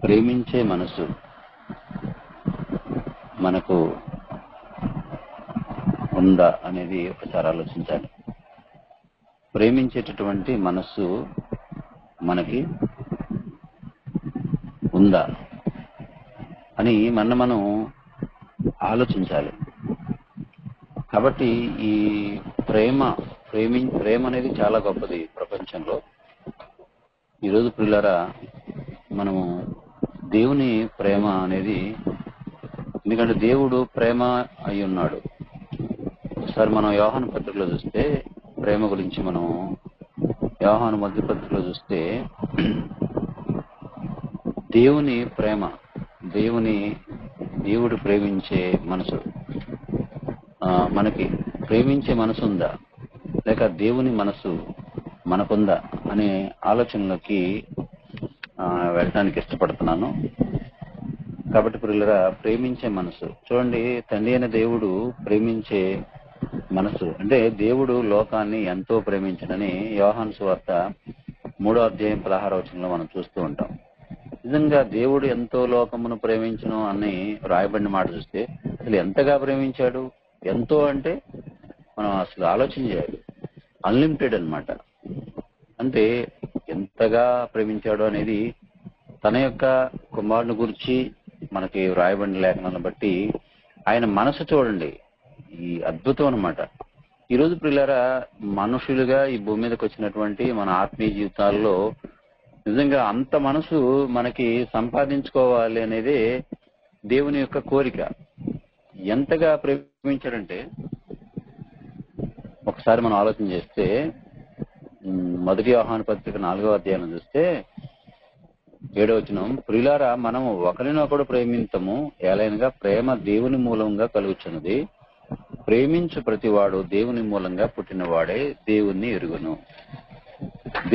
ప్రేమించే మనసు మనకు ఉందా అనేది ఒకసారి ఆలోచించాలి. ప్రేమించేటటువంటి మనస్సు మనకి ఉందా అని మనం ఆలోచించాలి. కాబట్టి ఈ ప్రేమ అనేది చాలా గొప్పది ప్రపంచంలో. ఈరోజు ప్రియులారా, మనము దేవుని ప్రేమ అనేది, ఎందుకంటే దేవుడు ప్రేమ అయి ఉన్నాడు. ఒకసారి మనం యోహాను పత్రికలో చూస్తే ప్రేమ గురించి, మనం యోహాను మొదటి పత్రికలో చూస్తే దేవుని ప్రేమ, దేవుడు ప్రేమించే మనసు, మనకి ప్రేమించే మనసు ఉందా లేక దేవుని మనసు మనకుందా అనే ఆలోచనలోకి వెళ్ళడానికి ఇష్టపడుతున్నాను. కాబట్టి ప్రియులారా, ప్రేమించే మనసు చూడండి, తండ్రి అయిన దేవుడు ప్రేమించే మనసు అంటే దేవుడు లోకాన్ని ఎంతో ప్రేమించడని యోహాను సువార్త 3వ అధ్యాయం 16వ వచనంలో మనం చూస్తూ ఉంటాం. నిజంగా దేవుడు ఎంతో లోకమును ప్రేమించను అని రాయబడిన మాట చూస్తే అసలు ఎంతగా ప్రేమించాడు? ఎంతో అంటే మనం అసలు ఆలోచన చేయాలి. అన్లిమిటెడ్ అన్నమాట. అంటే ఎంతగా ప్రేమించాడు అనేది తన యొక్క కుమారుని గురించి మనకి రాయబడిన లేఖనాలను బట్టి ఆయన మనసు చూడండి, ఈ అద్భుతం అన్నమాట. ఈరోజు ప్రియులారా, మనుషులుగా ఈ భూమి మీదకి వచ్చినటువంటి మన ఆత్మీయ జీవితాల్లో నిజంగా అంత మనసు మనకి సంపాదించుకోవాలి అనేది దేవుని యొక్క కోరిక. ఎంతగా ప్రేమించాడంటే ఒకసారి మనం ఆలోచన చేస్తే, మొదటి యోహాను పత్రిక 4వ అధ్యాయం చూస్తే 7వ వచనం, ప్రియులారా, మనము ఒకరినొకడు ప్రేమింతము, ఏలైనగా ప్రేమ దేవుని మూలంగా కలుగుచున్నది. ప్రేమించు ప్రతివాడు దేవుని మూలంగా పుట్టినవాడే దేవుణ్ణి ఎరుగును.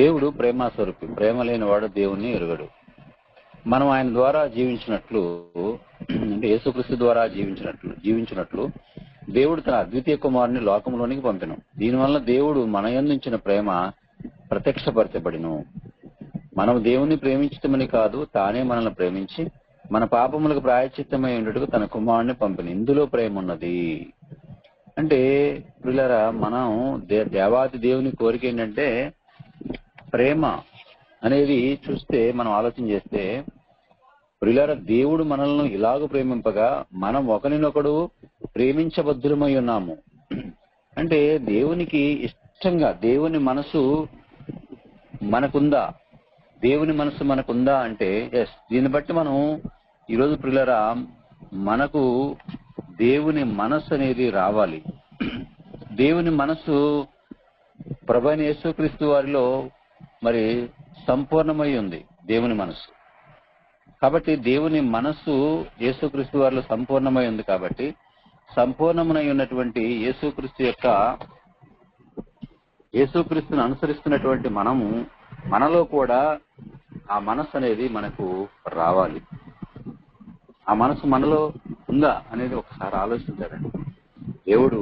దేవుడు ప్రేమ స్వరూపి, ప్రేమ లేని వాడు దేవుణ్ణి ఎరుగడు. మనం ఆయన ద్వారా జీవించినట్లు, అంటే యేసుక్రీస్తు ద్వారా జీవించినట్లు దేవుడు తన అద్వితీయ కుమారుని లోకంలోనికి పంపెను. దీనివల్ల దేవుడు మన యందుంచిన ప్రేమ ప్రత్యక్షపరచబడిను. మనం దేవుణ్ణి ప్రేమించటమని కాదు, తానే మనల్ని ప్రేమించి మన పాపములకు ప్రాయశ్చిత్తమై ఉండటకు తన కుమారుని పంపెను. ఇందులో ప్రేమ ఉన్నది. అంటే ప్రియులారా, మనం దేవాది దేవుని కోరిక ఏంటంటే ప్రేమ అనేది చూస్తే, మనం ఆలోచన చేస్తే ప్రియులారా, దేవుడు మనల్ని ఇలాగ ప్రేమింపగా మనం ఒకరినొకడు ప్రేమించబద్ధులమై ఉన్నాము. అంటే దేవునికి ఇష్టంగా దేవుని మనసు మనకుందా? దేవుని మనసు మనకుందా అంటే ఎస్. దీన్ని బట్టి మనం ఈరోజు ప్రియులారా, మనకు దేవుని మనసు అనేది రావాలి. దేవుని మనసు ప్రభువైన యేసుక్రీస్తు వారిలో మరి సంపూర్ణమై ఉంది దేవుని మనసు. కాబట్టి దేవుని మనస్సు యేసుక్రీస్తు వారిలో సంపూర్ణమై ఉంది. కాబట్టి సంపూర్ణమై ఉన్నటువంటి యేసుక్రీస్తును అనుసరిస్తున్నటువంటి మనలో కూడా ఆ మనస్సు అనేది మనకు రావాలి. ఆ మనసు మనలో ఉందా అనేది ఒకసారి ఆలోచించారండి. దేవుడు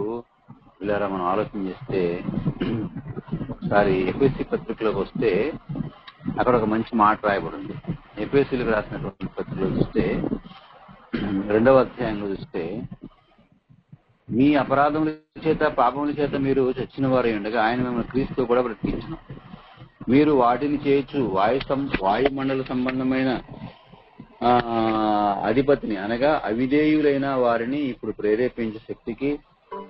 ఇలా మనం ఆలోచన చేస్తే, ఒకసారి ఎఫెసీ పత్రికలోకి వస్తే అక్కడ ఒక మంచి మాట రాయబడింది. ఎఫెసీలకు రాసినటువంటి పత్రికలో చూస్తే 2వ అధ్యాయంలో చూస్తే, మీ అపరాధముల చేత పాపముల చేత మీరు చచ్చిన వారై ఉండగా ఆయన మిమ్మల్ని క్రీస్తు కూడా బ్రతికించును. మీరు వాటిని చేయొచ్చు వాయుమండల సంబంధమైన అధిపతిని, అనగా అవిధేయులైన వారిని ఇప్పుడు ప్రేరేపించే శక్తికి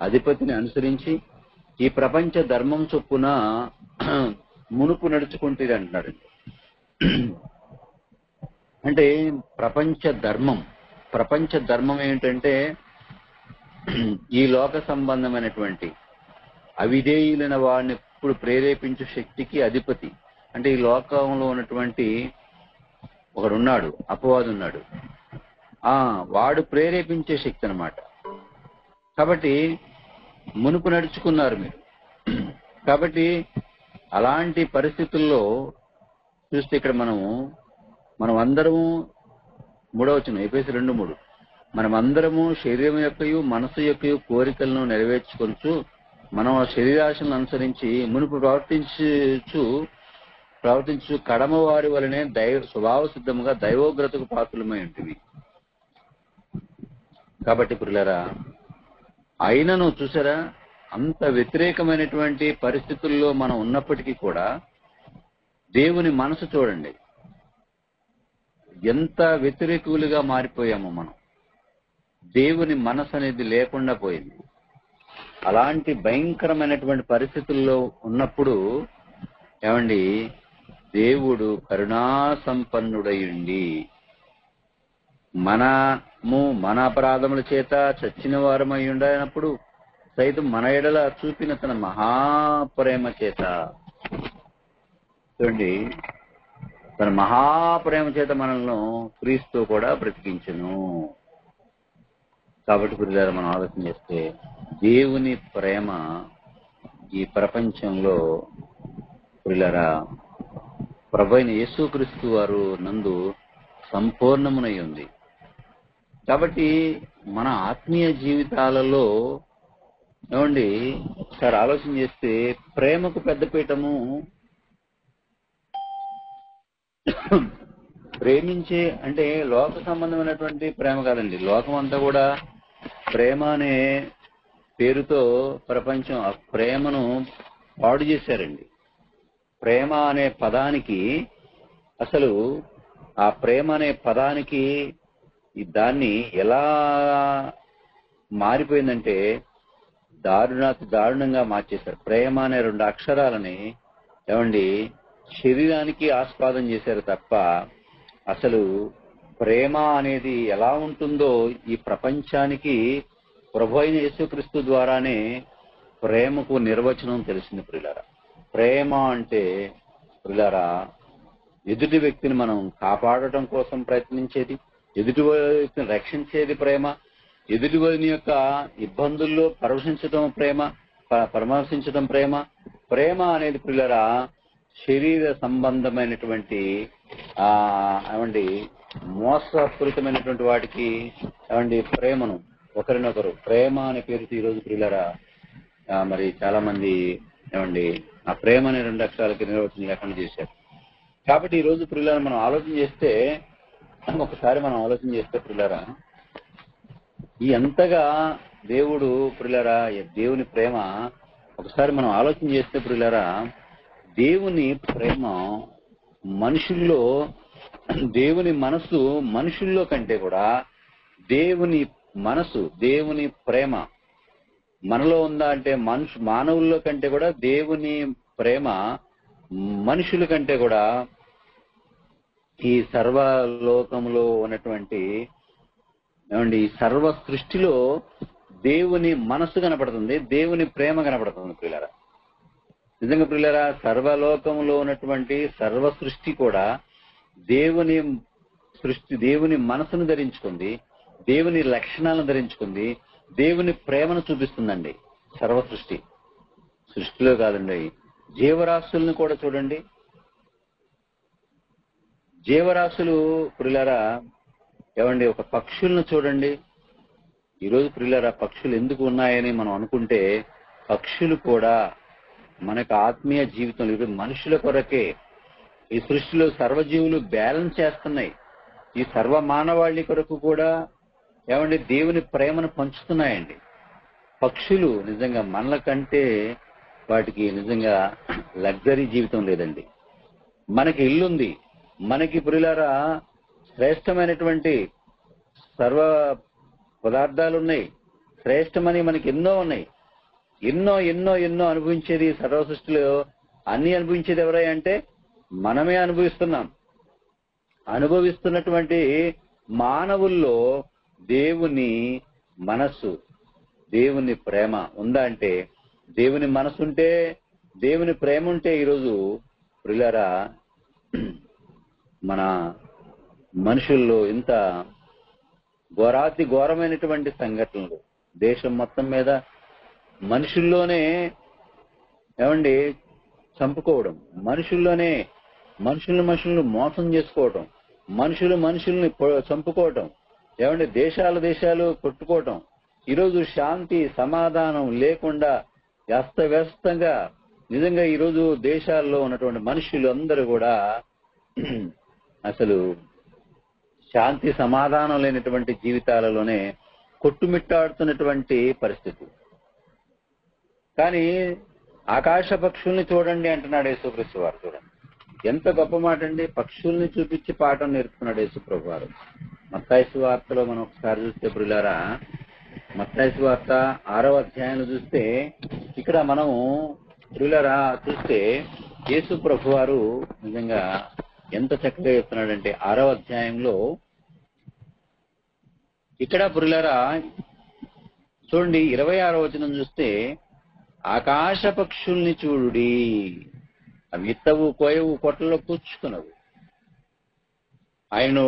అధిపతిని అనుసరించి ఈ ప్రపంచ ధర్మం చొప్పున మునుపు నడుచుకుంటుంది అంటున్నాడు. అంటే ప్రపంచ ధర్మం ఏంటంటే ఈ లోక సంబంధమైనటువంటి అవిధేయులైన వారిని ఇప్పుడు ప్రేరేపించే శక్తికి అధిపతి. అంటే ఈ లోకంలో ఉన్నటువంటి ఒకడున్నాడు, అపవాది ఉన్నాడు, వాడు ప్రేరేపించే శక్తి అన్నమాట. కాబట్టి మునుపు నడుచుకున్నారు మీరు. కాబట్టి అలాంటి పరిస్థితుల్లో చూస్తే ఇక్కడ మనం అందరము 3వ వచనం ఎఫెసీ 2:3, మనమందరము శరీరం యొక్కయు మనసు యొక్కయు కోరికలను నెరవేర్చుకొనుచు మనం ఆ శరీరాశలను అనుసరించి మునుపు ప్రవర్తించు ప్రవర్తించు కడమ వారి వలనే స్వభావ సిద్ధముగా దైవోగ్రతకు పాత్రలమై ఉంటుంది. కాబట్టి ప్రియులారా, అయినను చూసారా, అంత వ్యతిరేకమైనటువంటి పరిస్థితుల్లో మనం ఉన్నప్పటికీ కూడా దేవుని మనసు చూడండి, ఎంత వ్యతిరేకులుగా మారిపోయామో మనం. దేవుని మనసు అనేది లేకుండా పోయింది. అలాంటి భయంకరమైనటువంటి పరిస్థితుల్లో ఉన్నప్పుడు ఏమండి, దేవుడు కరుణా సంపన్నుడయుండి మన అపరాధముల చేత చచ్చిన వారమై ఉండనప్పుడు సైతం మన ఎడల చూపిన తన మహాప్రేమ చేత, చూడండి, తన మహాప్రేమ చేత మనల్ని క్రీస్తు కూడా బ్రతికించును. కాబట్టి ప్రియులారా, మనం ఆలోచన చేస్తే దేవుని ప్రేమ ఈ ప్రపంచంలో ప్రియులారా ప్రభువైన యేసుక్రీస్తు వారు నందు సంపూర్ణమునై ఉంది. కాబట్టి మన ఆత్మీయ జీవితాలలో ఏమండి ఒకసారి ఆలోచన చేస్తే ప్రేమకు పెద్దపీఠము, ప్రేమించే అంటే లోక సంబంధమైనటువంటి ప్రేమ కాదండి. లోకం అంతా కూడా ప్రేమ అనే పేరుతో ప్రపంచం ఆ ప్రేమను పాడు చేశారండి. ప్రేమ అనే పదానికి అసలు ఆ ప్రేమ అనే పదానికి దాన్ని ఎలా మారిపోయిందంటే దారుణంగా మార్చేశారు. ప్రేమ అనే 2 అక్షరాలని ఏమండి శరీరానికి ఆస్వాదం చేశారు తప్ప అసలు ప్రేమ అనేది ఎలా ఉంటుందో ఈ ప్రపంచానికి ప్రభువైన యేసుక్రీస్తు ద్వారానే ప్రేమకు నిర్వచనం తెలిసింది ప్రియులారా. ప్రేమ అంటే ప్రియులారా ఎదుటి వ్యక్తిని మనం కాపాడటం కోసం ప్రయత్నించేది, ఎదుటి వ్యక్తిని రక్షించేది ప్రేమ, ఎదుటి వారి యొక్క ఇబ్బందుల్లో పరామర్శించడం ప్రేమ. ప్రేమ అనేది ప్రియులారా శరీర సంబంధమైనటువంటి ఏమండి మోసపూరితమైనటువంటి వాటికి ఏమండి ప్రేమను ఒకరినొకరు ప్రేమ అనే పేరుతో ఈరోజు ప్రియులారా మరి చాలా మంది ఏమండి ఆ ప్రేమ అనే 2 అక్షరాలకి నిర్వచనం లేకుండా చేశారు. కాబట్టి ఈ రోజు ప్రియులారా మనం ఆలోచన చేస్తే, ఒకసారి మనం ఆలోచన చేస్తే ప్రియులారా ఈ ఎంతగా దేవుడు ప్రియులారా దేవుని ప్రేమ ఒకసారి మనం ఆలోచన చేస్తే ప్రియులారా దేవుని ప్రేమ మనుషుల్లో, దేవుని మనసు మనుషుల్లో కంటే కూడా దేవుని మనసు, దేవుని ప్రేమ మనలో ఉందా అంటే మానవుల్లో కంటే కూడా దేవుని ప్రేమ మనుషుల కంటే కూడా ఈ సర్వలోకంలో ఉన్నటువంటి ఏమండి సర్వ సృష్టిలో దేవుని మనసు కనపడుతుంది, దేవుని ప్రేమ కనపడుతుంది ప్రియులారా. నిజంగా ప్రియులారా సర్వలోకంలో ఉన్నటువంటి సర్వ సృష్టి కూడా దేవుని మనసును ధరించుకుంది, దేవుని లక్షణాలను ధరించుకుంది, దేవుని ప్రేమను చూపిస్తుందండి. సర్వ సృష్టిలో కాదండి, జీవరాశులను కూడా చూడండి. జీవరాశులు ప్రియులారా ఏమండి ఒక పక్షులను చూడండి. ఈరోజు ప్రియులారా పక్షులు ఎందుకు ఉన్నాయని మనం అనుకుంటే పక్షులు కూడా మనకు ఆత్మీయ జీవితంలో ఈరోజు మనుషుల కొరకే ఈ సృష్టిలో సర్వజీవులు బ్యాలెన్స్ చేస్తున్నాయి. ఈ సర్వ మానవాళి కొరకు కూడా ఏమండి దేవుని ప్రేమను పంచుతున్నాయండి. పక్షులు నిజంగా మనల కంటే వాటికి నిజంగా లగ్జరీ జీవితం లేదండి. మనకి ఇల్లుంది, మనకి ప్రియులారా శ్రేష్టమైనటువంటి సర్వ పదార్థాలు ఉన్నాయి, శ్రేష్టమని మనకి ఎన్నో ఉన్నాయి. ఎన్నో ఎన్నో ఎన్నో అనుభవించేది సర్వ సృష్టిలో అన్ని అనుభవించేది ఎవరై అంటే మనమే అనుభవిస్తున్నటువంటి మానవుల్లో దేవుని మనస్సు, దేవుని ప్రేమ ఉందా అంటే, దేవుని మనసు ఉంటే, దేవుని ప్రేమ ఉంటే ఈరోజు ప్రియులారా మన మనుషుల్లో ఇంత ఘోరమైనటువంటి సంఘటనలు దేశం మొత్తం మీద మనుషుల్లోనే ఏమండి చంపుకోవడం, మనుషులను మోసం చేసుకోవటం, మనుషుల్ని చంపుకోవటం, ఏమండి దేశాలు కొట్టుకోవటం. ఈరోజు శాంతి సమాధానం లేకుండా అస్తవ్యస్తంగా నిజంగా ఈరోజు దేశాల్లో ఉన్నటువంటి మనుషులు అందరూ కూడా అసలు శాంతి సమాధానం లేనటువంటి జీవితాలలోనే కొట్టుమిట్టాడుతున్నటువంటి పరిస్థితి. కానీ ఆకాశ పక్షుల్ని చూడండి అంటున్నాడు యేసుక్రీస్తు వారు. చూడండి ఎంత గొప్ప మాట అండి. పక్షుల్ని చూపించి పాఠం నేర్పుతున్నాడు యేసుప్రభు వారు. మత్తయి సువార్తలో మనం ఒకసారి చూస్తే ప్రియులారా, మత్తయి సువార్త 6వ అధ్యాయంలో చూస్తే ఇక్కడ మనం ప్రియులారా చూస్తే యేసుప్రభు వారు నిజంగా ఎంత చక్కగా చెప్తున్నాడంటే 6వ అధ్యాయంలో ఇక్కడ ప్రియులారా చూడండి 26వ వచనం చూస్తే ఆకాశ పక్షుల్ని చూడుడి, అవి విత్తవు కోయవు కొట్లలో కూర్చుకునవు, ఆయన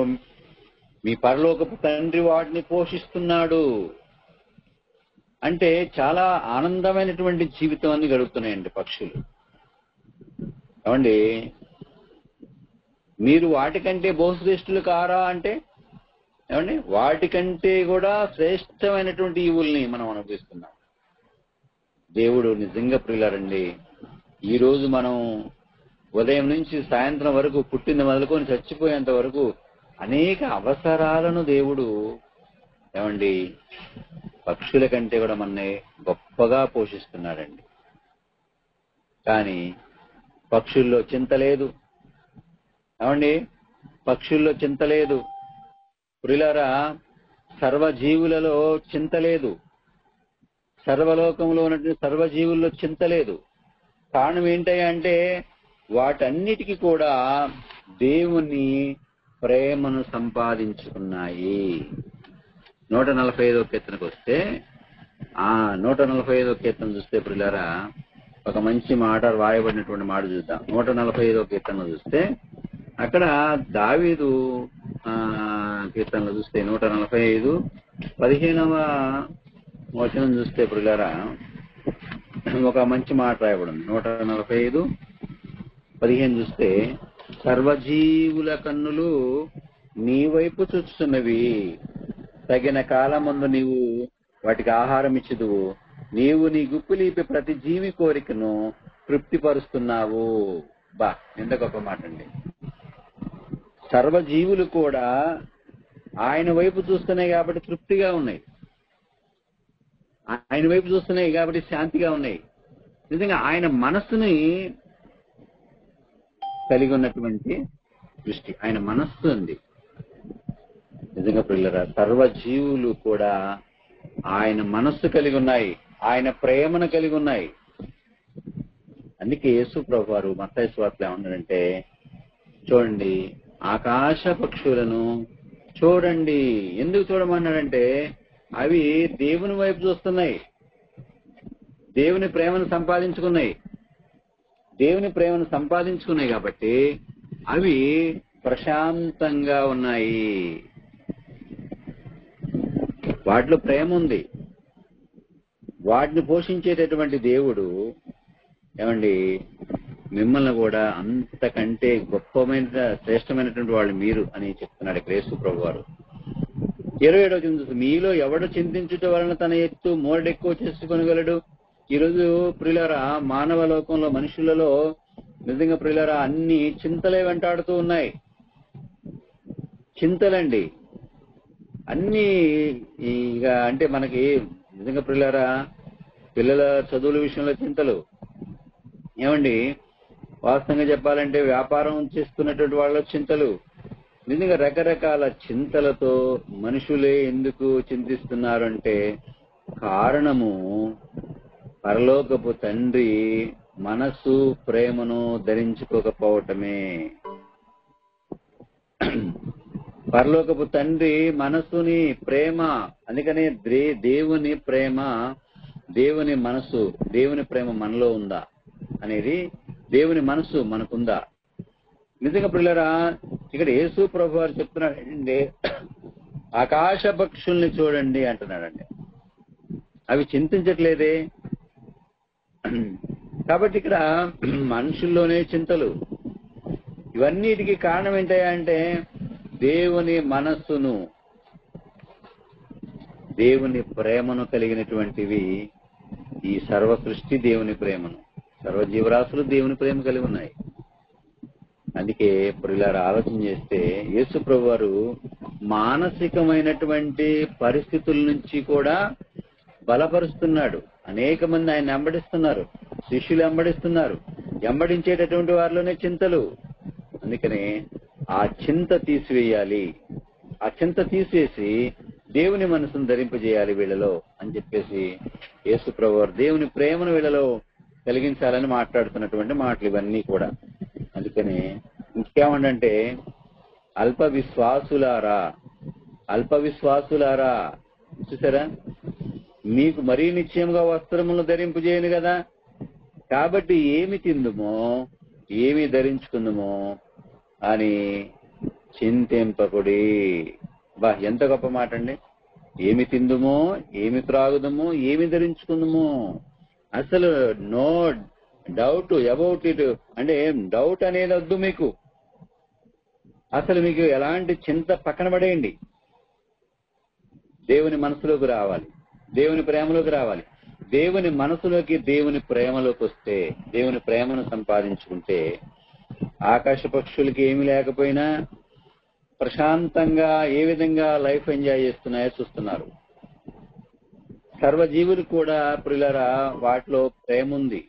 మీ పరలోకపు తండ్రి వాటిని పోషిస్తున్నాడు. అంటే చాలా ఆనందమైనటువంటి జీవితం అని గడుపుతున్నాయండి పక్షులు. ఏమండి మీరు వాటికంటే బహుశ్రేష్ఠులు కారా అంటే ఏమండి వాటికంటే కూడా శ్రేష్టమైనటువంటి ఈవుల్ని మనం అనుభవిస్తున్నాం. దేవుడు నిజంగా ప్రియులారండి, ఈ రోజు మనం ఉదయం నుంచి సాయంత్రం వరకు పుట్టిన మొదలుకొని చచ్చిపోయేంత వరకు అనేక అవసరాలను దేవుడు ఏమండి పక్షుల కంటే కూడా మనని గొప్పగా పోషిస్తున్నాడండి. కానీ పక్షుల్లో చింత లేదు. ఏమండి పక్షుల్లో చింత లేదు ప్రియులారా, సర్వజీవులలో చింత లేదు, సర్వలోకంలో ఉన్నటువంటి సర్వజీవుల్లో చింత లేదు. కారణం ఏంటయ్యా అంటే వాటన్నిటికీ కూడా దేవుని ప్రేమను సంపాదించుకున్నాయి. 145వ కీర్తనకు వస్తే 145వ కీర్తన చూస్తే ప్రియులారా ఒక మంచి మాట రాయబడినటువంటి మాట చూద్దాం. 145వ కీర్తనలో చూస్తే అక్కడ దావీదు కీర్తనలో చూస్తే 145 15వ వచనం చూస్తే ప్రియులారా ఒక మంచి మాట రాయబడింది. 145 15 చూస్తే సర్వజీవుల కన్నులు నీ వైపు చూస్తున్నవి, తగిన కాలమందు నీవు వాటికి ఆహారం ఇచ్చుదువు, నీవు నీ గుప్పిలీపి ప్రతి జీవి కోరికను తృప్తిపరుస్తున్నావు. బా ఎంత గొప్ప మాట అండి. సర్వజీవులు కూడా ఆయన వైపు చూస్తున్నాయి కాబట్టి తృప్తిగా ఉన్నాయి, ఆయన వైపు చూస్తున్నాయి కాబట్టి శాంతిగా ఉన్నాయి. నిజంగా ఆయన మనస్సుని కలిగి ఉన్నటువంటి దృష్టి, ఆయన మనస్సు ఉంది. నిజంగా ప్రియులారా సర్వజీవులు కూడా ఆయన మనస్సు కలిగి ఉన్నాయి, ఆయన ప్రేమను కలిగి ఉన్నాయి. అందుకే యేసు ప్రభు వారు మత్తయి సువార్తలో ఏమన్నారంటే చూడండి ఆకాశ పక్షులను చూడండి. ఎందుకు చూడమన్నాడంటే అవి దేవుని వైపు చూస్తున్నాయి, దేవుని ప్రేమను సంపాదించుకున్నాయి. దేవుని ప్రేమను సంపాదించుకున్నాయి కాబట్టి అవి ప్రశాంతంగా ఉన్నాయి, వాటిలో ప్రేమ ఉంది. వాటిని పోషించేటటువంటి దేవుడు ఏమండి మిమ్మల్ని కూడా అంతకంటే గొప్పమైన శ్రేష్టమైనటువంటి వాళ్ళు మీరు అని చెప్తున్నాడు యేసు ప్రభు వారు. 27వ వచనం మీలో ఎవడు చింతించుట వలన తన ఎత్తు మోడెక్కువ చేసుకొనగలడు. ఈరోజు ప్రియులారా మానవ లోకంలో మనుషులలో నిజంగా ప్రియులారా అన్ని చింతలే వెంటాడుతూ ఉన్నాయి. చింతలండి అన్ని. ఇక అంటే మనకి నిజంగా ప్రియులారా పిల్లల చదువుల విషయంలో చింతలు, ఏమండి వాస్తవంగా చెప్పాలంటే వ్యాపారం చేస్తున్నటువంటి వాళ్ళ చింతలు, నిజంగా రకరకాల చింతలతో మనుషులే ఎందుకు చింతిస్తున్నారు అంటే కారణము పరలోకపు తండ్రి మనసు ప్రేమను ధరించుకోకపోవటమే. పరలోకపు తండ్రి మనసుని ప్రేమ, అందుకనే దేవుని ప్రేమ, దేవుని మనసు, దేవుని ప్రేమ మనలో ఉందా అనేది, దేవుని మనసు మనకుందా? నిజంగా పిల్లరా ఇక్కడ యేసు ప్రభు వారు చెప్తున్నాడండి ఆకాశ పక్షుల్ని చూడండి అంటున్నాడండి. అవి చింతించట్లేదే. కాబట్టి ఇక్కడ మనుషుల్లోనే చింతలు. ఇవన్నిటికీ కారణం ఏంటయ్యా అంటే దేవుని మనస్సును, దేవుని ప్రేమను కలిగినటువంటివి. ఈ సర్వ సృష్టి దేవుని ప్రేమను, సర్వజీవరాశులు దేవుని ప్రేమ కలిగి ఉన్నాయి. అందుకే ప్రియులారా ఆలోచన చేస్తే యేసు ప్రభు వారు మానసికమైనటువంటి పరిస్థితుల నుంచి కూడా బలపరుస్తున్నాడు. అనేక మంది ఆయన వెంబడిస్తున్నారు, శిష్యులు వెంబడిస్తున్నారు. వెంబడించేటటువంటి వారిలోనే చింతలు. అందుకనే ఆ చింత తీసివేయాలి, ఆ చింత తీసేసి దేవుని మనసును ధరింపజేయాలి వీళ్ళలో అని చెప్పేసి యేసు ప్రభు వారు దేవుని ప్రేమను వీళ్ళలో కలిగించాలని మాట్లాడుతున్నటువంటి మాటలు ఇవన్నీ కూడా. అందుకని ఇంకేమంటే అల్ప విశ్వాసులారా, అల్ప విశ్వాసులారా, చూసారా, మీకు మరీ నిశ్చయంగా వస్త్రములను ధరింపజేయను కదా, కాబట్టి ఏమి తిందుమో ఏమి ధరించుకుందుమో అని చింతింపకుడి. బా, ఎంత గొప్ప మాట అండి. ఏమి తిందుమో ఏమి త్రాగుదమో ఏమి ధరించుకుందుమో, అసలు నో డౌట్ అబౌట్ ఇట్. అంటే డౌట్ అనేది వద్దు మీకు. అసలు మీకు ఎలాంటి చింత పక్కన పడేయండి. దేవుని మనసులోకి రావాలి, దేవుని ప్రేమలోకి రావాలి. దేవుని మనసులోకి, దేవుని ప్రేమలోకి వస్తే, దేవుని ప్రేమను సంపాదించుకుంటే ఆకాశ పక్షులకి ఏమి లేకపోయినా ప్రశాంతంగా ఏ విధంగా లైఫ్ ఎంజాయ్ చేస్తున్నాయో చూస్తున్నారు. సర్వజీవులు కూడా ప్రియులారా వాటిలో ప్రేమ ఉంది,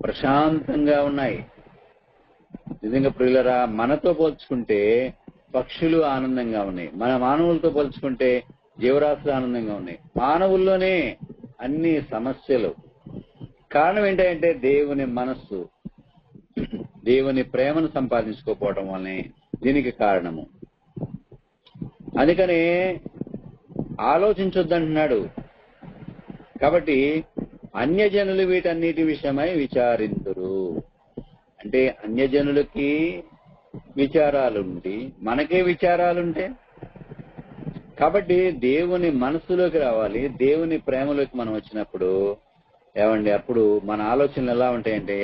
ప్రశాంతంగా ఉన్నాయి. నిజంగా ప్రియులారా మనతో పోల్చుకుంటే పక్షులు ఆనందంగా ఉన్నాయి, మన మానవులతో పోల్చుకుంటే జీవరాశులు ఆనందంగా ఉన్నాయి. మానవుల్లోనే అన్ని సమస్యలు. కారణం ఏంటంటే దేవుని మనస్సు, దేవుని ప్రేమను సంపాదించుకోకపోవడం వల్లనే దీనికి కారణము. అందుకనే ఆలోచించొద్దంటున్నాడు. కాబట్టి అన్యజనులు వీటన్నిటి విషయమై విచారింతురు. అంటే అన్యజనులకి విచారాలుండి మనకే విచారాలుంటే, కాబట్టి దేవుని మనసులోకి రావాలి. దేవుని ప్రేమలోకి మనం వచ్చినప్పుడు ఏమండి, అప్పుడు మన ఆలోచనలు ఎలా ఉంటాయంటే,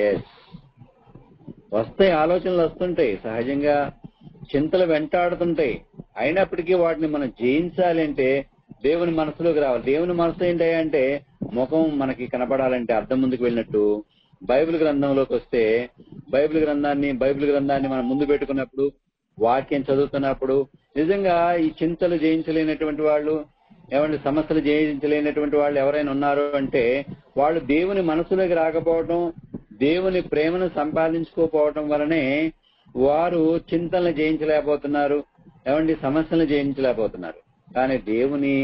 వస్తాయి, ఆలోచనలు వస్తుంటాయి, సహజంగా చింతలు వెంటాడుతుంటాయి. అయినప్పటికీ వాటిని మనం జయించాలి అంటే దేవుని మనసులోకి రావాలి. దేవుని మనసు ఏంటంటే ముఖం మనకి కనపడాలంటే అద్దం ముందుకు వెళ్ళినట్టు బైబిల్ గ్రంథంలోకి వస్తే బైబిల్ గ్రంథాన్ని మనం ముందు పెట్టుకున్నప్పుడు, వాక్యం చదువుతున్నప్పుడు నిజంగా ఈ చింతలు జయించలేనటువంటి వాళ్ళు, ఏమంటే సమస్యలు జయించలేనటువంటి వాళ్ళు ఎవరైనా ఉన్నారు అంటే వాళ్ళు దేవుని మనసులోకి రాకపోవడం, దేవుని ప్రేమను సంపాదించుకోకపోవడం వలనే వారు చింతలను జయించలేకపోతున్నారు, ఏమండి సమస్యలను జయించలేకపోతున్నారు. కానీ దేవుని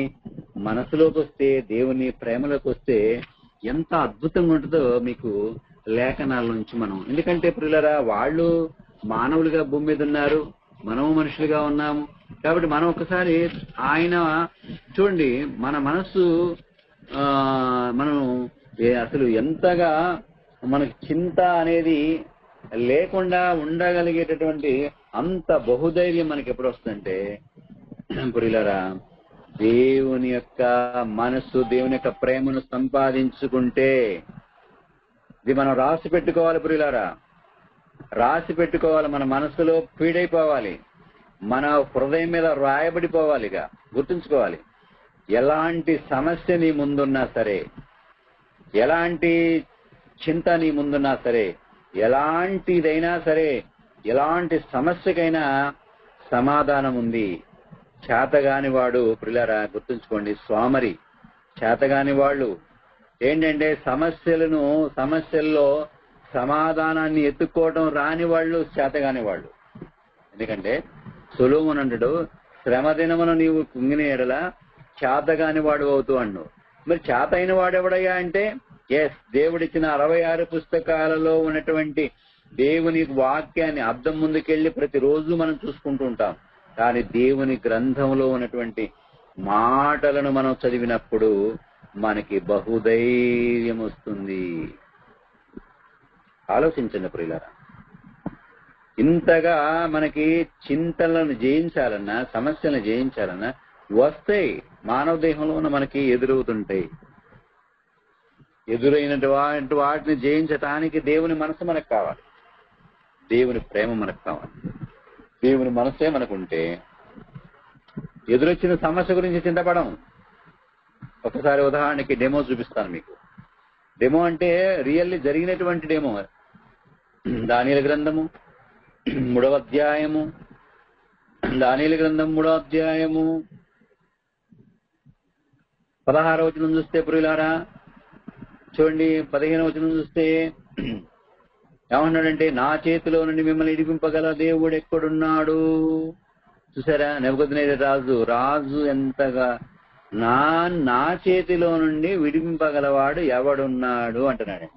మనసులోకి వస్తే, దేవుని ప్రేమలోకి వస్తే ఎంత అద్భుతంగా ఉంటుందో మీకు లేఖనాల నుంచి మనం. ఎందుకంటే ప్రియులారా వాళ్ళు మానవులుగా భూమి మీద ఉన్నారు, మనము మనుషులుగా ఉన్నాము. కాబట్టి మనం ఒకసారి ఆయన చూడండి, మన మనస్సు మనం అసలు ఎంతగా మనకి చింత అనేది లేకుండా ఉండగలిగేటటువంటి అంత బహుధైర్యం మనకి ఎప్పుడు వస్తుందంటే ప్రియులారా దేవుని యొక్క మనస్సు, దేవుని యొక్క ప్రేమను సంపాదించుకుంటే. ఇది మనం రాసి పెట్టుకోవాలి ప్రియులారా, రాసి పెట్టుకోవాలి. మన మనసులో ఫీడైపోవాలి, మన హృదయం మీద రాయబడిపోవాలిగా. గుర్తుంచుకోవాలి, ఎలాంటి సమస్య నీ ముందున్నా సరే, ఎలాంటి చింత నీ ముందున్నా సరే, ఎలాంటిదైనా సరే, ఎలాంటి సమస్యకైనా సమాధానం ఉంది. చేతగాని వాడు ప్రియులారా గుర్తుంచుకోండి, స్వామరి. చేతగాని వాళ్ళు ఏంటంటే సమస్యల్లో సమాధానాన్ని ఎత్తుక్కోవడం రాని వాళ్ళు చేతగాని వాళ్ళు. ఎందుకంటే సొలొమోను అంటాడు, శ్రమ దినమున నీవు కుంగిన ఎడల చేతగాని వాడు అవుతూ అన్నాడు. మరి చేత అయిన వాడెవడయ్యా అంటే దేవుడిచ్చిన 66 పుస్తకాలలో ఉన్నటువంటి దేవుని వాక్యాన్ని అద్దం ముందుకెళ్లి ప్రతిరోజు మనం చూసుకుంటూ ఉంటాం. కానీ దేవుని గ్రంథంలో ఉన్నటువంటి మాటలను మనం చదివినప్పుడు మనకి బహుధైర్యం వస్తుంది. ఆలోచించండి ప్రియులారా, ఇంతగా మనకి చింతలను జయించాలన్నా, సమస్యలను జయించాలన్నా వస్తాయి. మానవ దేహంలో ఉన్న మనకి ఎదురవుతుంటాయి. ఎదురైనటువంటి వాటిని జయించటానికి దేవుని మనసు మనకు కావాలి, దేవుని ప్రేమ మనకు కావాలి. దేవుని మనసే మనకుంటే ఎదురొచ్చిన సమస్య గురించి చింతపడం. ఒకసారి ఉదాహరణకి డెమో చూపిస్తాను మీకు. డెమో అంటే రియల్లీ జరిగినటువంటి డెమో. దానియేలు గ్రంథము 3వ అధ్యాయము, దానియేలు గ్రంథం 3వ అధ్యాయము 16వ వచనం చూస్తే ప్రియులారా చూడండి, 15వ వచనం చూస్తే ఏమన్నాడంటే, నా చేతిలో నుండి మిమ్మల్ని ఇడిపింపగల దేవుడు ఎక్కడున్నాడు? చూసారా, నెబుకద్నెజరు రాజు ఎంతగా నా చేతిలో నుండి విడిపింపగలవాడు ఎవడున్నాడు అంటున్నాడు.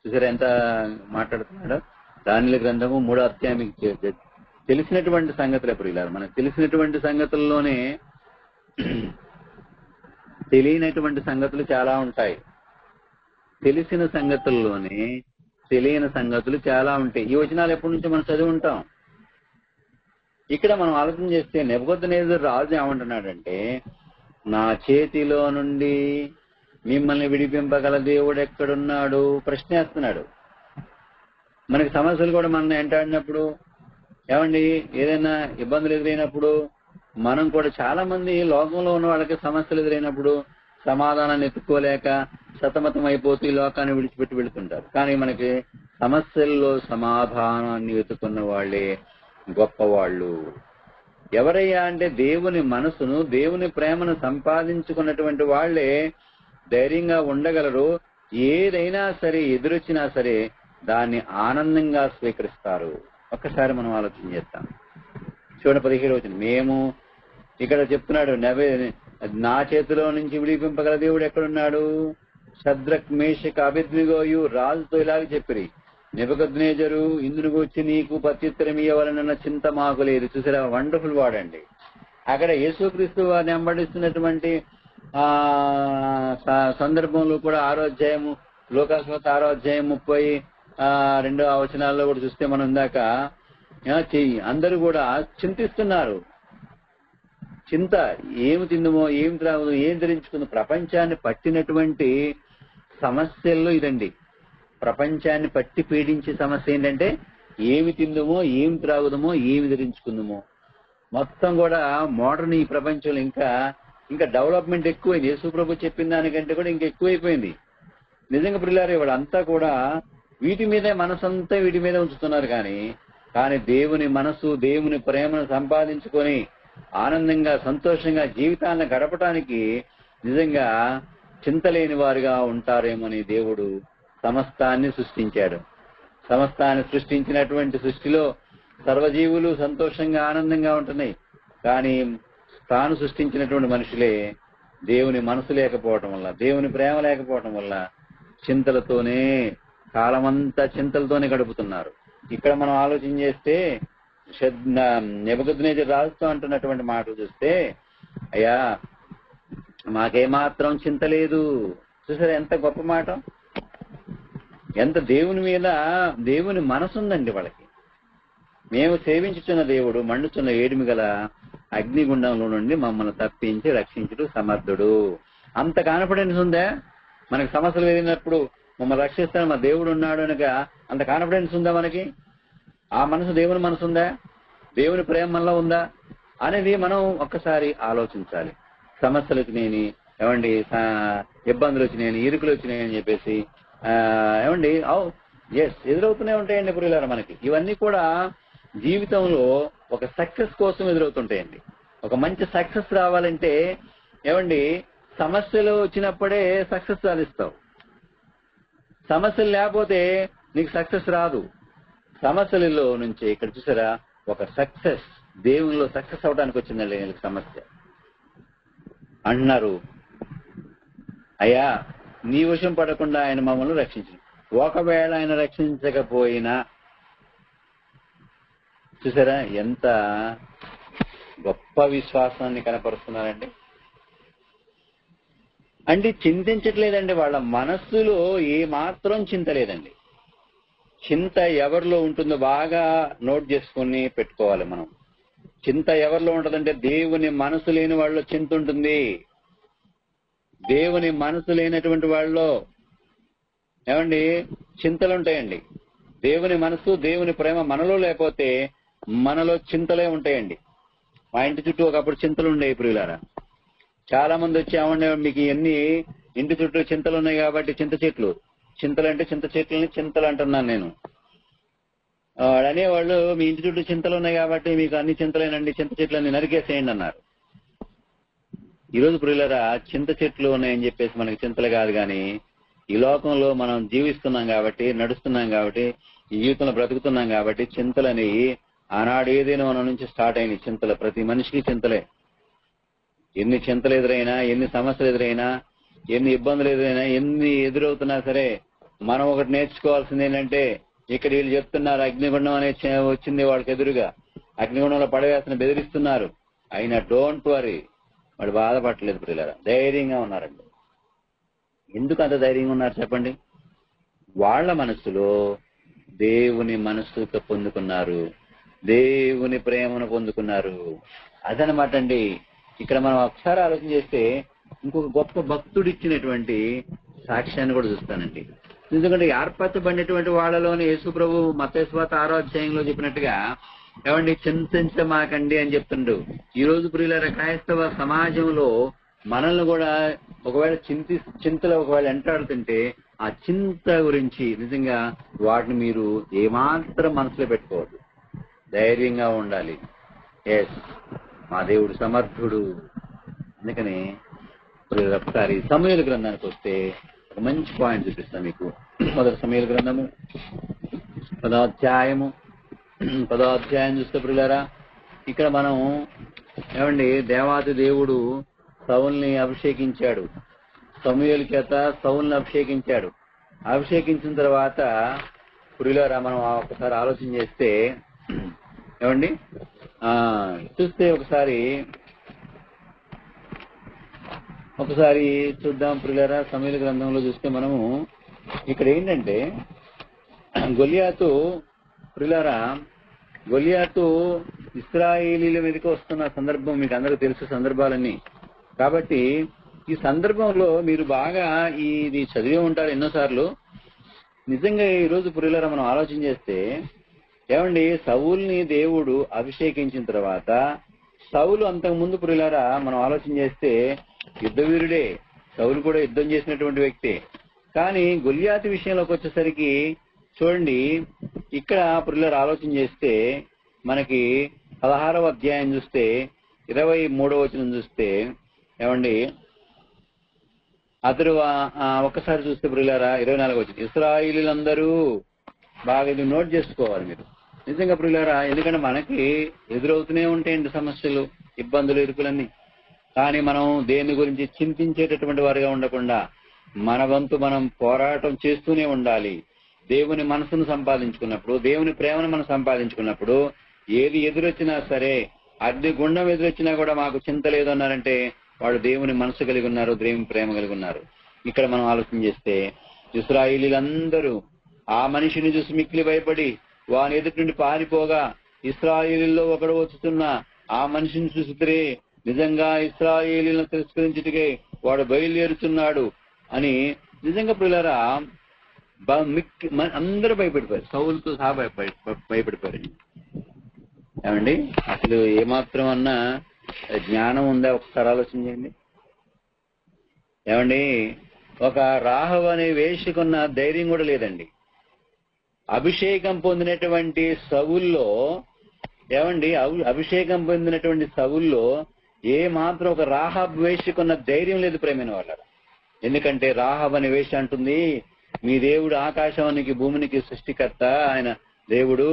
చూసారా ఎంత మాట్లాడుతున్నాడు. దానియేలు గ్రంథము 3వ అధ్యాయం తెలిసినటువంటి సంగతులే ప్రియులారా. మనకు తెలిసినటువంటి సంగతుల్లోనే తెలియనటువంటి సంగతులు చాలా ఉంటాయి. తెలిసిన సంగతుల్లోనే తెలియని సంగతులు చాలా ఉంటాయి. ఈ వచనాలు ఎప్పటి నుంచో మనం చదివి ఉంటాం. ఇక్కడ మనం ఆలోచన చేస్తే నెబుకద్నెజరు రాజు ఏమంటున్నాడంటే, నా చేతిలో నుండి మిమ్మల్ని విడిపింపగల దేవుడు ఎక్కడున్నాడు ప్రశ్నేస్తున్నాడు. మనకి సమస్యలు కూడా మనం వెంటాడినప్పుడు, ఏమండి ఏదైనా ఇబ్బందులు ఎదురైనప్పుడు, మనం కూడా చాలా మంది లోకంలో ఉన్న వాళ్ళకి సమస్యలు ఎదురైనప్పుడు సమాధానాన్ని ఎత్తుకోలేక సతమతం అయిపోతూ ఈ లోకాన్ని విడిచిపెట్టి వెళుతుంటారు. కానీ మనకి సమస్యల్లో సమాధానాన్ని వెతుకున్న వాళ్ళే గొప్పవాళ్ళు. ఎవరయ్యా అంటే దేవుని మనసును, దేవుని ప్రేమను సంపాదించుకున్నటువంటి వాళ్లే ధైర్యంగా ఉండగలరు. ఏదైనా సరే ఎదురొచ్చినా సరే దాన్ని ఆనందంగా స్వీకరిస్తారు. ఒక్కసారి మనం ఆలోచన చేస్తాం. చూడండి 17వ వచనం, మేము ఇక్కడ చెప్తున్నాడు, నా చేతిలో నుంచి విడిపింపగల దేవుడు ఎక్కడున్నాడు? షద్రక్ మేషక్ అబేద్నెగోయు రాజుతో ఇలాగ చెప్పిరి, నెబుకద్నెజరు ఇందును గూర్చి నీకు ప్రత్యుత్తరం ఇవ్వాలన్న చింత మాకు లేదు. చూసారా, వండర్ఫుల్ వాడండి. అక్కడ యేసుక్రీస్తు వారిని వెంబడిస్తున్నటువంటి సందర్భంలో కూడా 6వ అధ్యాయము లోకాసువార్త 6వ అధ్యాయం 32వ వచనాల్లో కూడా చూస్తే మనం ఇందాక అందరూ కూడా చింతిస్తున్నారు. చింత, ఏమి తిందుమో, ఏమి త్రాగుదో, ఏం ధరించుకుందో. ప్రపంచాన్ని పట్టినటువంటి సమస్యల్లో ఇదండి. ప్రపంచాన్ని పట్టి పీడించే సమస్య ఏంటంటే ఏమి తిందుమో, ఏమి త్రాగుదమో, ఏమి ధరించుకుందామో. మొత్తం కూడా మోడర్న్ ఈ ప్రపంచంలో ఇంకా డెవలప్మెంట్ ఎక్కువైంది. యేసు ప్రభు చెప్పిన దానికంటే కూడా ఇంకా ఎక్కువైపోయింది. నిజంగా ప్రియులారా, వాళ్ళంతా కూడా వీటి మీదే మనసంతా వీటి మీద ఉంచుతున్నారు. కానీ దేవుని మనసు, దేవుని ప్రేమను సంపాదించుకొని ఆనందంగా సంతోషంగా జీవితాన్ని గడపటానికి నిజంగా చింతలేని వారుగా ఉంటారేమని దేవుడు సమస్తాన్ని సృష్టించాడు. సమస్తాన్ని సృష్టించినటువంటి సృష్టిలో సర్వజీవులు సంతోషంగా ఆనందంగా ఉంటున్నాయి. కానీ తాను సృష్టించినటువంటి మనుషులే దేవుని మనసు లేకపోవటం వల్ల, దేవుని ప్రేమ లేకపోవటం వల్ల చింతలతోనే, కాలమంతా చింతలతోనే గడుపుతున్నారు. ఇక్కడ మనం ఆలోచన చేస్తే నెబుకద్నెజరు రాజుతో అంటున్నటువంటి మాటలు చూస్తే, అయ్యా మాకేమాత్రం చింత లేదు. చూసారా ఎంత గొప్ప మాట, ఎంత దేవుని మీద దేవుని మనసు ఉందండి వాళ్ళకి. మేము సేవించుచున్న దేవుడు మండుచున్న ఏడిమి గల అగ్నిగుండంలో నుండి మమ్మల్ని తప్పించి రక్షించుడు సమర్థుడు. అంత కాన్ఫిడెన్స్ ఉందా? మనకి సమస్యలు ఎదిగినప్పుడు మమ్మల్ని రక్షిస్తాను మా దేవుడు ఉన్నాడు అనగా అంత కాన్ఫిడెన్స్ ఉందా మనకి? ఆ మనసు దేవుని మనసు ఉందా? దేవుని ప్రేమ మనలో ఉందా అనేది మనం ఒక్కసారి ఆలోచించాలి. సమస్యలు వచ్చినాయని, ఏమండి ఇబ్బందులు వచ్చినాయని, ఇరుకులు వచ్చినాయని చెప్పేసి ఏమండి ఎదురవుతూనే ఉంటాయండి ప్రియులారా. మనకి ఇవన్నీ కూడా జీవితంలో ఒక సక్సెస్ కోసం ఎదురవుతుంటాయండి. ఒక మంచి సక్సెస్ రావాలంటే ఏమండి సమస్యలు వచ్చినప్పుడే సక్సెస్ సాధిస్తావు. సమస్యలు లేకపోతే నీకు సక్సెస్ రాదు. సమస్యలలో నుంచి ఇక్కడ చూసారా ఒక సక్సెస్, దేవునిలో సక్సెస్ అవడానికి వచ్చిందండి వీళ్ళకి సమస్య. అంటున్నారు, అయ్యా నీ వశం పడకుండా ఆయన మమ్మల్ని రక్షించు. ఒకవేళ ఆయన రక్షించకపోయినా, చూసారా ఎంత గొప్ప విశ్వాసాన్ని కనపరుస్తున్నారండి. అంటే చింతించట్లేదండి, వాళ్ళ మనస్సులో ఏ మాత్రం చింత లేదండి. చింత ఎవరిలో ఉంటుందో బాగా నోట్ చేసుకుని పెట్టుకోవాలి మనం. చింత ఎవరిలో ఉంటుందంటే దేవుని మనసు లేని వాళ్ళలో చింత ఉంటుంది. దేవుని మనసు లేనటువంటి వాళ్ళలో ఏమండి చింతలు ఉంటాయండి. దేవుని మనసు, దేవుని ప్రేమ మనలో లేకపోతే మనలో చింతలే ఉంటాయండి. మా ఇంటి చుట్టూ ఒకప్పుడు చింతలు ఉండేవి ప్రియులారా. చాలా మంది వచ్చి ఏమండే మీకు ఇంటి చుట్టూ చింతలు ఉన్నాయి కాబట్టి చింత చెట్లు, చింతలు అంటే చింత చెట్లని చింతలు అంటున్నాను నేను. అనేవాళ్ళు మీ ఇంటి చుట్టూ చింతలు ఉన్నాయి కాబట్టి మీకు అన్ని చింతలేనండి, చింత చెట్లన్నీ నరికేసేయండి అన్నారు. ఈరోజు ప్రియులారా చింత చెట్లు ఉన్నాయని చెప్పేసి మనకి చింతలు కాదు, కానీ ఈ లోకంలో మనం జీవిస్తున్నాం కాబట్టి, నడుస్తున్నాం కాబట్టి, ఈ జీవితంలో బ్రతుకుతున్నాం కాబట్టి చింతలు అనేవి ఆనాడు ఏదైనా మన నుంచి స్టార్ట్ అయినాయి. చింతలు ప్రతి మనిషికి చింతలే. ఎన్ని చింతలు ఎదురైనా, ఎన్ని సమస్యలు ఎదురైనా, ఎన్ని ఇబ్బందులు ఎదురైనా, ఎన్ని ఎదురవుతున్నా సరే మనం ఒకటి నేర్చుకోవాల్సింది ఏంటంటే, ఇక్కడ వీళ్ళు చెప్తున్నారు అగ్నిగుండం అనేది వచ్చింది వాళ్ళకి ఎదురుగా, అగ్నిగుండంలో పడవేసిన బెదిరిస్తున్నారు, అయినా డోంట్ వరీ, వాడు బాధపడలేదు ప్రియులారా, ధైర్యంగా ఉన్నారండి. ఎందుకు అంత ధైర్యంగా ఉన్నారు చెప్పండి? వాళ్ళ మనసులో దేవుని మనస్సుతో పొందుకున్నారు, దేవుని ప్రేమను పొందుకున్నారు. అదనమాట అండి. ఇక్కడ మనం ఒకసారి ఆలోచన చేస్తే ఇంకొక గొప్ప భక్తుడు ఇచ్చినటువంటి సాక్ష్యాన్ని కూడా చూస్తానండి. ఎందుకంటే ఏర్పరచబడినటువంటి వాళ్ళలోని యేసు ప్రభు మత్తయి సువార్త 6వ అధ్యాయంలో చెప్పినట్టుగా ఏమండి చింతించమాకండి అని చెప్తుండ్రు. ఈ రోజు ప్రియులారా క్రైస్తవ సమాజంలో మనల్ని కూడా ఒకవేళ చింతలు ఒకవేళ ఎంటాడుతుంటే ఆ చింత గురించి నిజంగా వాటిని మీరు ఏమాత్రం మనసులో పెట్టుకోవద్దు, ధైర్యంగా ఉండాలి. ఎస్, మా దేవుడు సమర్థుడు. అందుకని ఒకసారి సమూయేలు గ్రంథానికి వస్తే ఒక మంచి పాయింట్ చూపిస్తాను మీకు. మొదటి సమూయేలు గ్రంథము 10వ అధ్యాయం చూస్తే ప్రియులారా, ఇక్కడ మనం ఏమండి దేవాది దేవుడు సౌలుని అభిషేకించాడు, సమూయేలు చేత సౌలుని అభిషేకించాడు. అభిషేకించిన తర్వాత ప్రియులారా మనం ఒకసారి ఆలోచన చేస్తే ఏమండి చూస్తే ఒకసారి చూద్దాం ప్రియులారా. సమూయేలు గ్రంథంలో చూస్తే మనము ఇక్కడ ఏంటంటే గొలియాతు ప్రియులారా, గొలియాతు ఇశ్రాయేలీల మీదకి వస్తున్న సందర్భం మీకు అందరికీ తెలుసు సందర్భాలన్నీ. కాబట్టి ఈ సందర్భంలో మీరు బాగా ఇది చదివే ఉంటారు ఎన్నోసార్లు. నిజంగా ఈ రోజు ప్రియులారా మనం ఆలోచన చేస్తే ఏమండి సౌలుని దేవుడు అభిషేకించిన తర్వాత, సౌలు అంతకు ముందు ప్రియులారా మనం ఆలోచన చేస్తే యుద్ధవీరుడే, సౌలు కూడా యుద్ధం చేసినటువంటి వ్యక్తే. కానీ గొలియాతు విషయంలోకి వచ్చేసరికి చూడండి, ఇక్కడ ప్రియులారా ఆలోచన చేస్తే మనకి 16వ అధ్యాయం చూస్తే 23వ వచనం చూస్తే ఏమండి అతడు ఒక్కసారి చూస్తే ప్రియులారా 24వ వచనం, ఇశ్రాయేలీయులందరూ బాగా ఇది నోట్ చేసుకోవాలి మీరు నిజంగా ప్రియులారా. ఎందుకంటే మనకి ఎదురవుతూనే ఉంటాయండి సమస్యలు, ఇబ్బందులు, ఇరుకులన్నీ. కానీ మనం దేని గురించి చింతించేటటువంటి వారిగా ఉండకుండా మన వంతు మనం పోరాటం చేస్తూనే ఉండాలి. దేవుని మనసును సంపాదించుకున్నప్పుడు, దేవుని ప్రేమను మనం సంపాదించుకున్నప్పుడు ఏది ఎదురొచ్చినా సరే, అగ్నిగుండం ఎదురొచ్చినా కూడా మాకు చింత లేదు అన్నారంటే వాళ్ళు దేవుని మనసు కలిగి ఉన్నారు, దేవుని ప్రేమ కలిగి ఉన్నారు. ఇక్కడ మనం ఆలోచన చేస్తే ఇశ్రాయేలీలందరూ ఆ మనిషిని చూసి మిక్కిలి భయపడి వాని ఎదుటి నుండి పారిపోగా, ఇశ్రాయేలీల్లో ఒకడు వచ్చుతున్న ఆ మనిషిని చూసిరే నిజంగా ఇశ్రాయేలీలను తిరస్కరించుటకే వాడు బయలుదేరుతున్నాడు అని నిజంగా ప్రియులారా అందరూ భయపడిపోయారు, సౌలుతో సహా భయపడిపోయారు. ఏమండి అసలు ఏమాత్రం అన్నా జ్ఞానం ఉందా ఒకసారి ఆలోచన చేయండి. ఏమండి ఒక రాహవ అనే వేషకున్న ధైర్యం కూడా లేదండి. అభిషేకం పొందినటువంటి సౌల్లో ఏమండి అభిషేకం పొందినటువంటి సౌల్లో ఏ మాత్రం ఒక రాహబ్ వేషకున్న ధైర్యం లేదు ప్రేమైన వాళ్ళ. ఎందుకంటే రాహబ్ అనే వేష అంటుంది, మీ దేవుడు ఆకాశానికి భూమినికి సృష్టికర్త, ఆయన దేవుడు,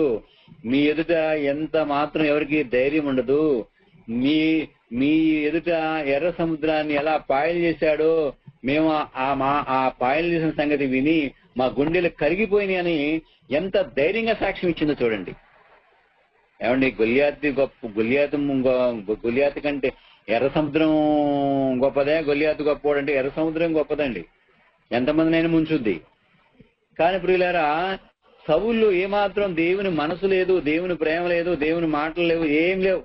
మీ ఎదుట ఎంత మాత్రం ఎవరికి ధైర్యం ఉండదు, మీ ఎదుట ఎర్ర సముద్రాన్ని ఎలా పాయలు చేశాడో మేము ఆ పాయలు చేసిన సంగతి విని మా గుండెలు కరిగిపోయినాయి అని ఎంత ధైర్యంగా సాక్ష్యం ఇచ్చిందో చూడండి. ఏమండి గొలియాతు కంటే ఎర్ర సముద్రం గొప్పదే, గొలియాతు గొప్పవాడంటే ఎర్ర సముద్రం గొప్పదండి, ఎంతమందినైనా ముంచుద్ది. కానీ ప్రియులారా సౌల్లో ఏమాత్రం దేవుని మనసు లేదు, దేవుని ప్రేమ లేదు, దేవుని మాటలు లేవు, ఏం లేవు.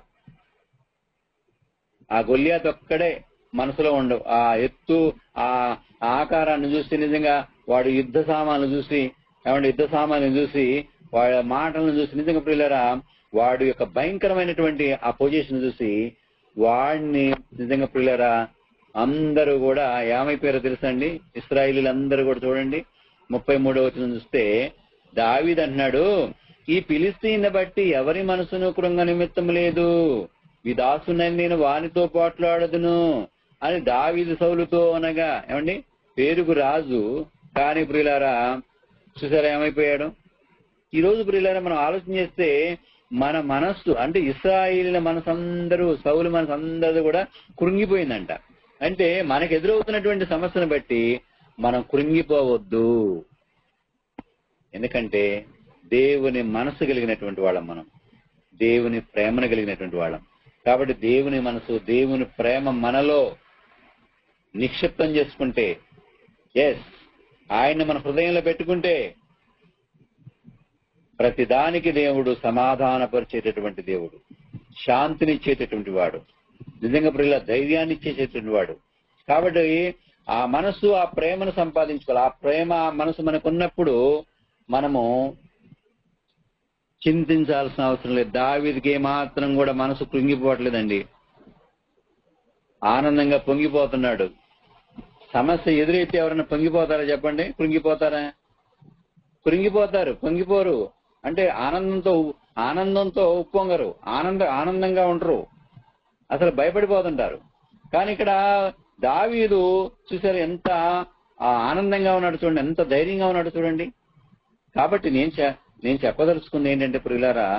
ఆ గొలియాతు ఒక్కడే మనసులో ఉండవు. ఆ ఎత్తు, ఆ ఆకారాన్ని చూసి నిజంగా వాడు యుద్ధ సామాన్లు చూసి వాడి మాటలను చూసి నిజంగా ప్రియులారా వాడి యొక్క భయంకరమైనటువంటి ఆ పొజిషన్ చూసి వాడిని నిజంగా ప్రియులారా అందరూ కూడా ఏమైపోయారో తెలుసండి? ఇశ్రాయేలీయులందరూ కూడా చూడండి 33వ వచనం చూస్తే దావీదు అన్నాడు, ఈ ఫిలిష్తీయుని బట్టి ఎవరి మనసును కృంగ నిమిత్తం లేదు, ఈ దాసునని నేను వానితో పోట్లాడదును అని దావీదు సౌలుతో అనగా. ఏమండి, పేరుకు రాజు కానీ ప్రియులారా చూసారా ఏమైపోయాడు? ఈ రోజు ప్రియులారా మనం ఆలోచన చేస్తే మన మనస్సు అంటే ఇశ్రాయేలీయుల మనసందరూ, సౌలు మనసందరూ కూడా కృంగిపోయిందంట. అంటే మనకు ఎదురవుతున్నటువంటి సమస్యను బట్టి మనం కృంగిపోవద్దు. ఎందుకంటే దేవుని మనసు కలిగినటువంటి వాళ్ళం, మనం దేవుని ప్రేమను కలిగినటువంటి వాళ్ళం. కాబట్టి దేవుని మనసు, దేవుని ప్రేమ మనలో నిక్షిప్తం చేసుకుంటే, ఆయన్ని మన హృదయంలో పెట్టుకుంటే ప్రతి దానికి దేవుడు సమాధానపరిచేటటువంటి దేవుడు, శాంతినిచ్చేటటువంటి వాడు, నిజంగా ప్రియుల ధైర్యాన్ని ఇచ్చేటటువంటి వాడు. కాబట్టి ఆ మనసు, ఆ ప్రేమను సంపాదించుకోవాలి. ఆ ప్రేమ, ఆ మనసు మనకున్నప్పుడు మనము చింతించాల్సిన అవసరం లేదు. దావీదుకి ఏమాత్రం కూడా మనసు కృంగిపోవట్లేదండి, ఆనందంగా పొంగిపోతున్నాడు. సమస్య ఎదురైతే ఎవరైనా పొంగిపోతారా చెప్పండి? కృంగిపోతారా? కృంగిపోతారు, పొంగిపోరు. అంటే ఆనందంతో ఉప్పొంగరు, ఆనందంగా ఉండరు, అసలు భయపడిపోతుంటారు. కానీ ఇక్కడ దావీదు చూసారు ఎంత ఆనందంగా ఉన్నాడు చూడండి, ఎంత ధైర్యంగా ఉన్నాడు చూడండి. కాబట్టి నేను చెప్పదలుచుకుంది ఏంటంటే ప్రియులారా,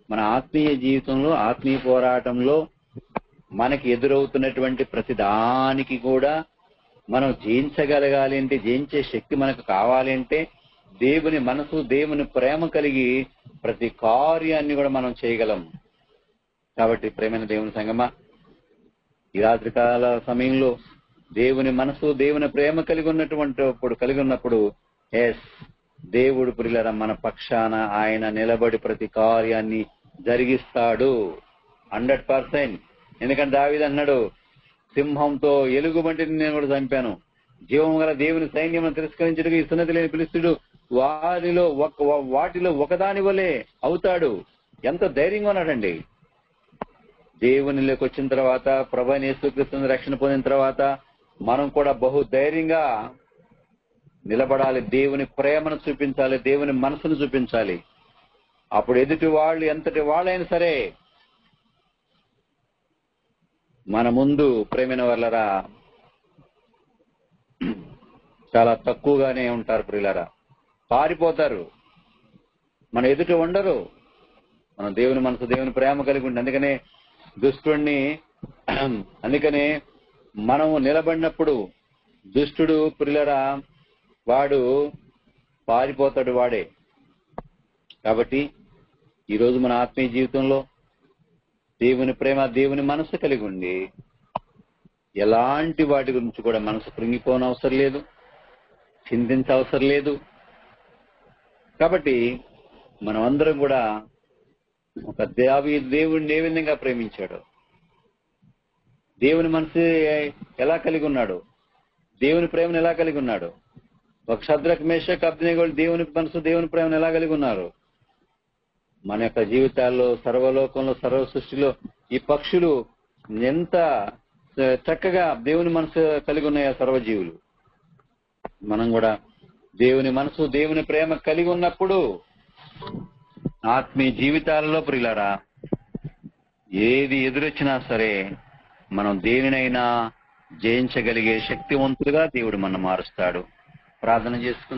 మన ఆత్మీయ జీవితంలో, ఆత్మీయ పోరాటంలో మనకి ఎదురవుతున్నటువంటి ప్రతి దానికి కూడా మనం జయించగలగాలి అంటే, జయించే శక్తి మనకు కావాలి అంటే దేవుని మనసు, దేవుని ప్రేమ కలిగి ప్రతి కార్యాన్ని కూడా మనం చేయగలం. కాబట్టి ప్రేమైన దేవుని సంగమా, ఈ రాత్రికాల సమయంలో దేవుని మనసు, దేవుని ప్రేమ కలిగి ఉన్నప్పుడు దేవుడు ప్రియులారా మన పక్షాన ఆయన నిలబడి ప్రతి కార్యాన్ని జరిగిస్తాడు 100%. ఎందుకంటే దావీదు అన్నాడు, సింహంతో ఎలుగుబంటిని నేను కూడా చంపాను, జీవం గల దేవుని సైన్యం తిరస్కరించడానికి ఈ సున్నతి లేని ఫిలిష్తీయుడు వాటిలో ఒకదాని వలె అవుతాడు. ఎంత ధైర్యంగా ఉన్నాడండి. దేవునిలోకి వచ్చిన తర్వాత, ప్రభువైన యేసుక్రీస్తుని రక్షణ పొందిన తర్వాత మనం కూడా బహు ధైర్యంగా నిలబడాలి. దేవుని ప్రేమను చూపించాలి, దేవుని మనసును చూపించాలి. అప్పుడు ఎదుటి వాళ్ళు ఎంతటి వాళ్ళైనా సరే మన ముందు ప్రేమైన వాళ్ళరా చాలా తక్కువగానే ఉంటారు ప్రియులారా, పారిపోతారు, మన ఎదుట ఉండరు. మనం దేవుని మనసు, దేవుని ప్రేమ కలిగి ఉండి అందుకనే మనము నిలబడినప్పుడు దుష్టుడు ప్రియులారా వాడు పారిపోతాడు, వాడే. కాబట్టి ఈరోజు మన ఆత్మీయ జీవితంలో దేవుని ప్రేమ, దేవుని మనసు కలిగి ఉండి ఎలాంటి వాటి గురించి కూడా మనసు కృంగిపోనవసరం లేదు, చింతించవసరం లేదు. కాబట్టి మనం అందరం కూడా ఒక దేవుడిని ఏ విధంగా ప్రేమించాడు, దేవుని మనసు ఎలా కలిగి ఉన్నాడు, దేవుని ప్రేమను ఎలా కలిగి ఉన్నాడు, ఒక షద్రక్ మేషక్ అబ్దెనెగోలు దేవుని మనసు, దేవుని ప్రేమను ఎలా కలిగి ఉన్నారు. మన యొక్క జీవితాల్లో, సర్వలోకంలో, సర్వ సృష్టిలో ఈ పక్షులు ఎంత చక్కగా దేవుని మనసు కలిగి ఉన్నాయో సర్వజీవులు. మనం కూడా దేవుని మనసు, దేవుని ప్రేమ కలిగి ఉన్నప్పుడు ఆత్మీయ జీవితాలలో ప్రియులారా ఏది ఎదురొచ్చినా సరే మనం దేనినైనా జయించగలిగే శక్తివంతులుగా దేవుడు మనం మారుస్తాడు. ప్రార్థన చేసుకుందాం.